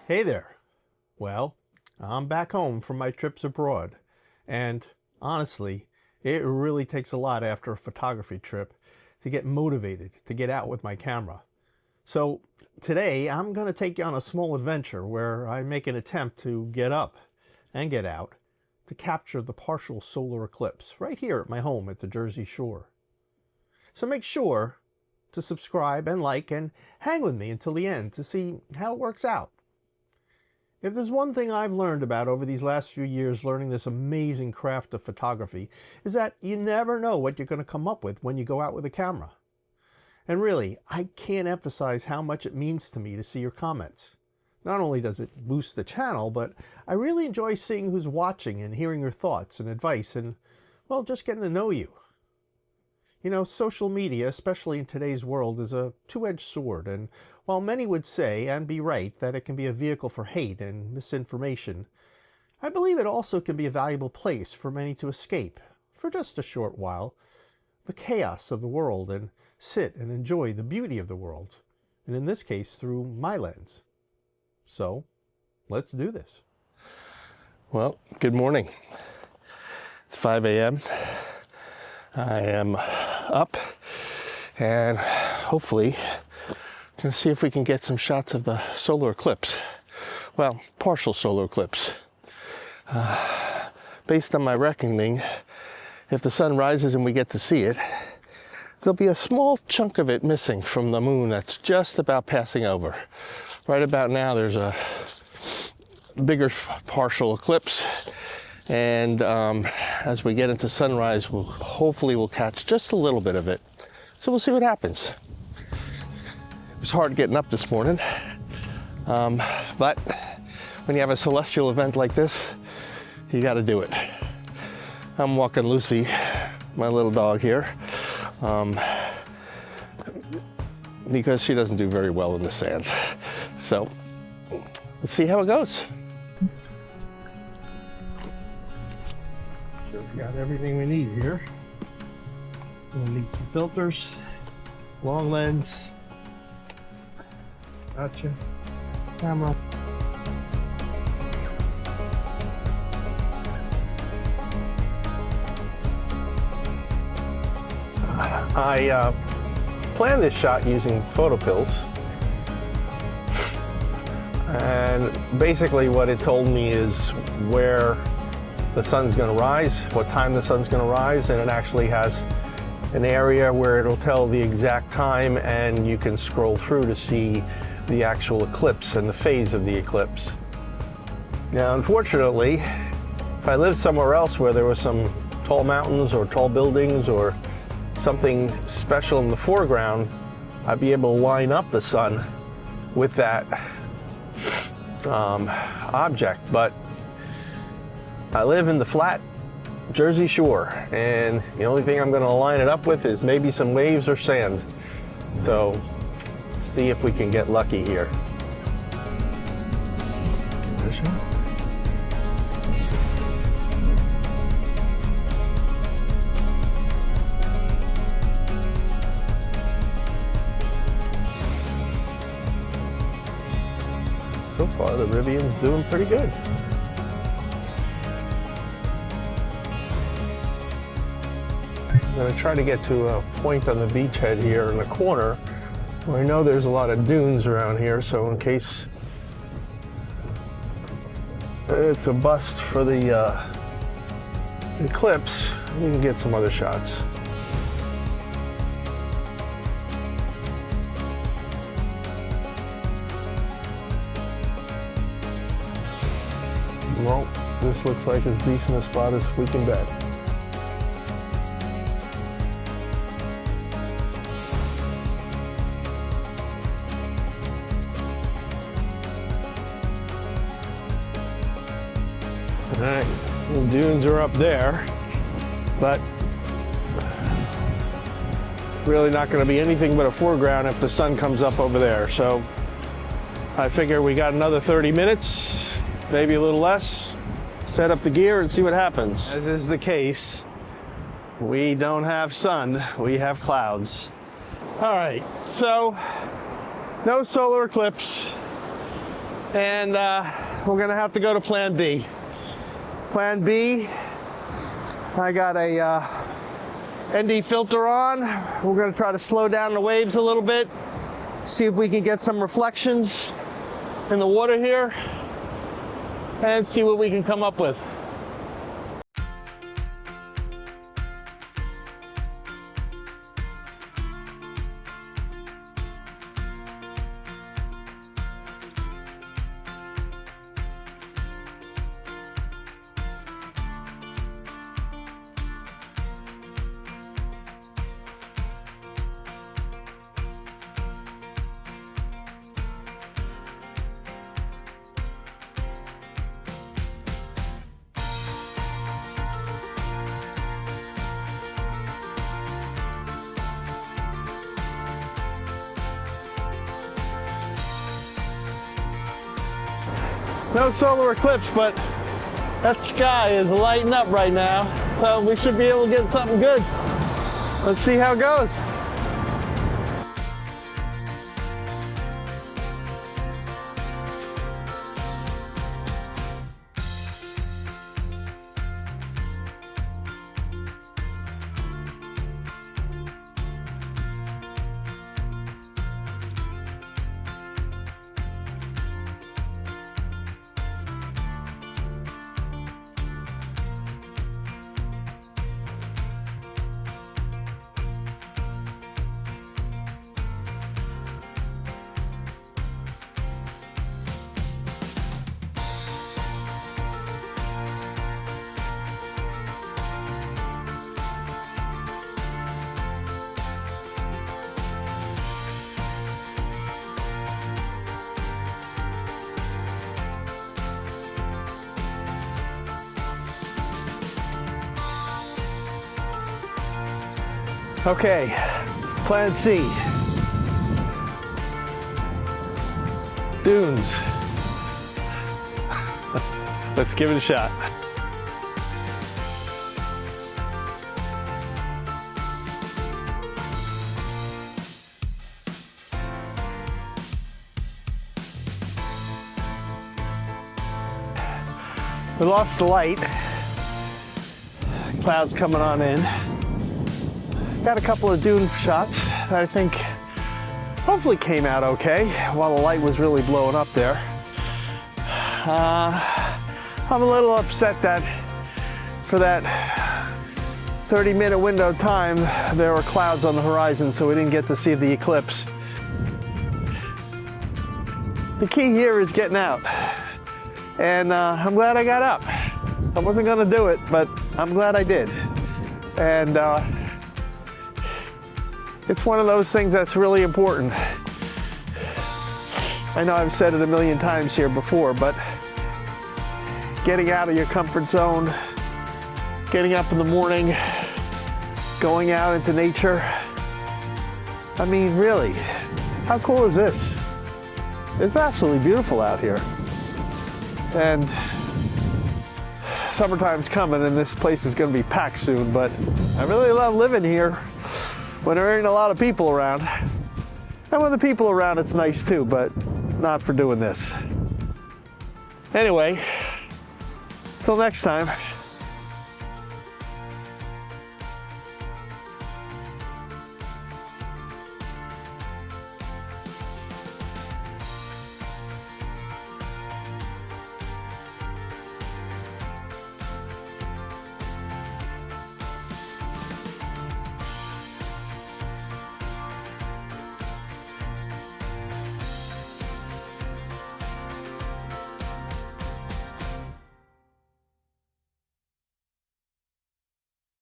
Hey there. Well, I'm back home from my trips abroad, and honestly, it really takes a lot after a photography trip to get motivated to get out with my camera. So today I'm going to take you on a small adventure where I make an attempt to get up and get out to capture the partial solar eclipse right here at my home at the Jersey Shore. So make sure to subscribe and like and hang with me until the end to see how it works out. If there's one thing I've learned about over these last few years learning this amazing craft of photography, is that you never know what you're going to come up with when you go out with a camera. And really, I can't emphasize how much it means to me to see your comments. Not only does it boost the channel, but I really enjoy seeing who's watching and hearing your thoughts and advice and, well, just getting to know you. You know, social media, especially in today's world, is a two-edged sword, and while many would say, and be right, that it can be a vehicle for hate and misinformation, I believe it also can be a valuable place for many to escape, for just a short while, the chaos of the world and sit and enjoy the beauty of the world, and in this case, through my lens. So, let's do this. Well, good morning. It's 5 a.m. I am up and hopefully going to see if we can get some shots of the solar eclipse. Well, partial solar eclipse. Based on my reckoning, if the sun rises and we get to see it, there'll be a small chunk of it missing from the moon that's just about passing over. Right about now there's a bigger partial eclipse, and as we get into sunrise, we'll catch just a little bit of it. So we'll see what happens. It was hard getting up this morning, but when you have a celestial event like this, you got to do it. I'm walking Lucy, my little dog here, because she doesn't do very well in the sand. So let's see how it goes. So we've got everything we need here. We'll need some filters, long lens, gotcha, camera. I planned this shot using photo pills, and basically what it told me is where the sun's going to rise, what time the sun's going to rise, and it actually has an area where it'll tell the exact time, and you can scroll through to see the actual eclipse and the phase of the eclipse. Now, unfortunately, if I lived somewhere else where there were some tall mountains or tall buildings or something special in the foreground, I'd be able to line up the sun with that object. But I live in the flat Jersey Shore, and the only thing I'm going to line it up with is maybe some waves or sand. So let's see if we can get lucky here. So far, the Rivian's doing pretty good. I'm going to try to get to a point on the beachhead here in the corner where I know there's a lot of dunes around here, so in case it's a bust for the eclipse, we can get some other shots. Well, this looks like as decent a spot as we can bet. All right, the dunes are up there, but really not going to be anything but a foreground if the sun comes up over there. So I figure we got another 30 minutes, maybe a little less, set up the gear and see what happens. As is the case, we don't have sun, we have clouds. All right, so no solar eclipse. And we're gonna have to go to plan B. Plan B, I got a ND filter on. We're gonna try to slow down the waves a little bit, see if we can get some reflections in the water here, and see what we can come up with. No solar eclipse, but that sky is lighting up right now, so we should be able to get something good. Let's see how it goes. Okay, plan C. Dunes. Let's give it a shot. We lost the light. Clouds coming on in. Got a couple of dune shots that I think hopefully came out okay while the light was really blowing up there. I'm a little upset that for that 30-minute window time there were clouds on the horizon, so we didn't get to see the eclipse. The key here is getting out, and I'm glad I got up. I wasn't gonna do it, but I'm glad I did. And it's one of those things that's really important. I know I've said it a million times here before, but getting out of your comfort zone, getting up in the morning, going out into nature. I mean, really, how cool is this? It's absolutely beautiful out here. And summertime's coming and this place is gonna be packed soon, but I really love living here when there ain't a lot of people around. And when the people are around, it's nice too, but not for doing this. Anyway, till next time.